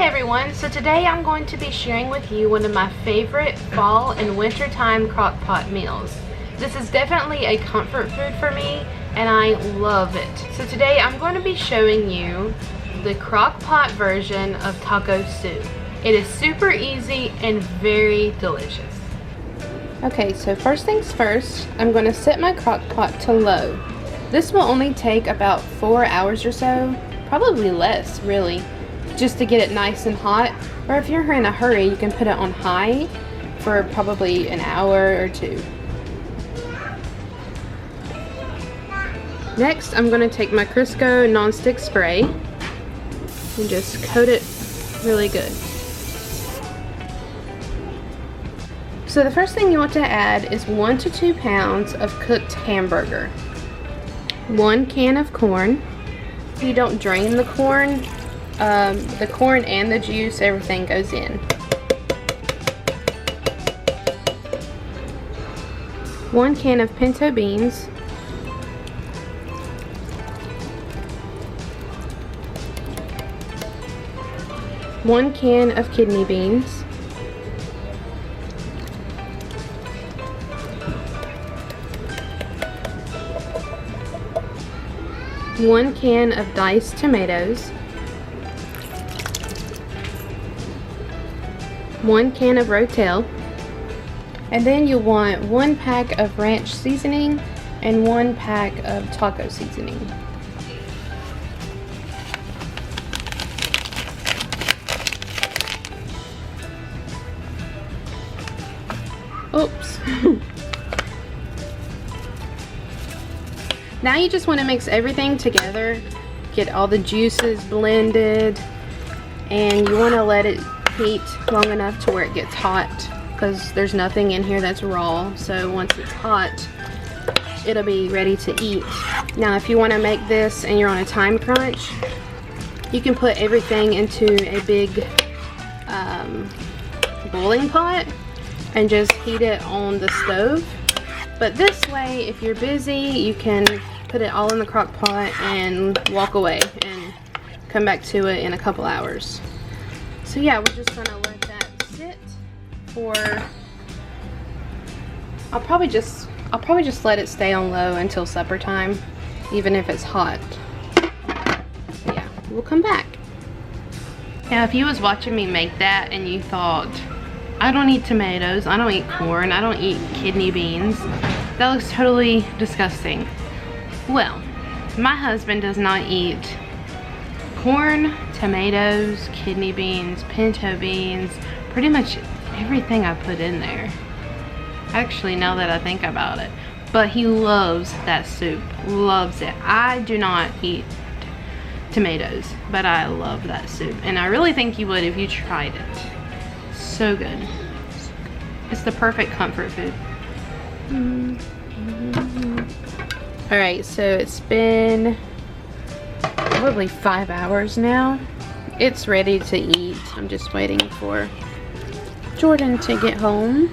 everyone, so today I'm going to be sharing with you one of my favorite fall and wintertime crock-pot meals. This is definitely a comfort food for me and I love it. So today I'm going to be showing you the crock-pot version of taco soup. It is super easy and very delicious. Okay, so first things first, I'm going to set my crock-pot to low. This will only take about 4 hours or so, probably less really, just to get it nice and hot. Or if you're in a hurry, you can put it on high for probably an hour or two. Next, I'm going to take my Crisco nonstick spray and just coat it really good. So the first thing you want to add is 1 to 2 pounds of cooked hamburger, 1 can of corn. You don't drain the corn and the juice, everything goes in. 1 can of pinto beans, 1 can of kidney beans, 1 can of diced tomatoes, 1 can of rotel, and then you'll want 1 pack of ranch seasoning and 1 pack of taco seasoning. Oops. Now you just want to mix everything together, get all the juices blended, and you want to let it heat long enough to where it gets hot, because there's nothing in here that's raw. So once it's hot, it'll be ready to eat. Now if you want to make this and you're on a time crunch, you can put everything into a big boiling pot and just heat it on the stove. But this way, if you're busy, you can put it all in the crock pot and walk away and come back to it in a couple hours. So yeah, we're just gonna let that sit for, I'll probably just let it stay on low until supper time, even if it's hot. Yeah, we'll come back. Now if you was watching me make that and you thought, I don't eat tomatoes, I don't eat corn, I don't eat kidney beans, that looks totally disgusting. Well, my husband does not eat corn, tomatoes, kidney beans, pinto beans, pretty much everything I put in there. Actually, now that I think about it. But he loves that soup, loves it. I do not eat tomatoes, but I love that soup. And I really think you would if you tried it. So good. It's the perfect comfort food. Alright, so it's been probably 5 hours now. It's ready to eat. I'm just waiting for Jordan to get home.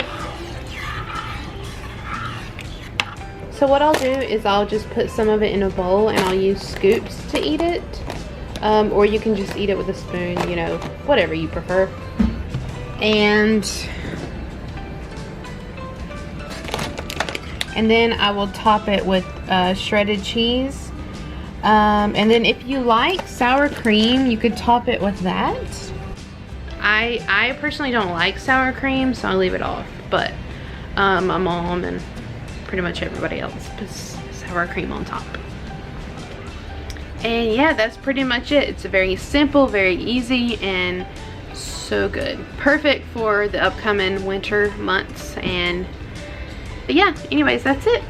So what I'll do is I'll just put some of it in a bowl and I'll use scoops to eat it. Or you can just eat it with a spoon, you know, whatever you prefer. And then I will top it with shredded cheese. And then if you like sour cream, you could top it with that. I personally don't like sour cream, so I'll leave it off. But my mom and pretty much everybody else puts sour cream on top. And yeah, that's pretty much it. It's very simple, very easy, and so good. Perfect for the upcoming winter months. And but yeah, anyways, that's it.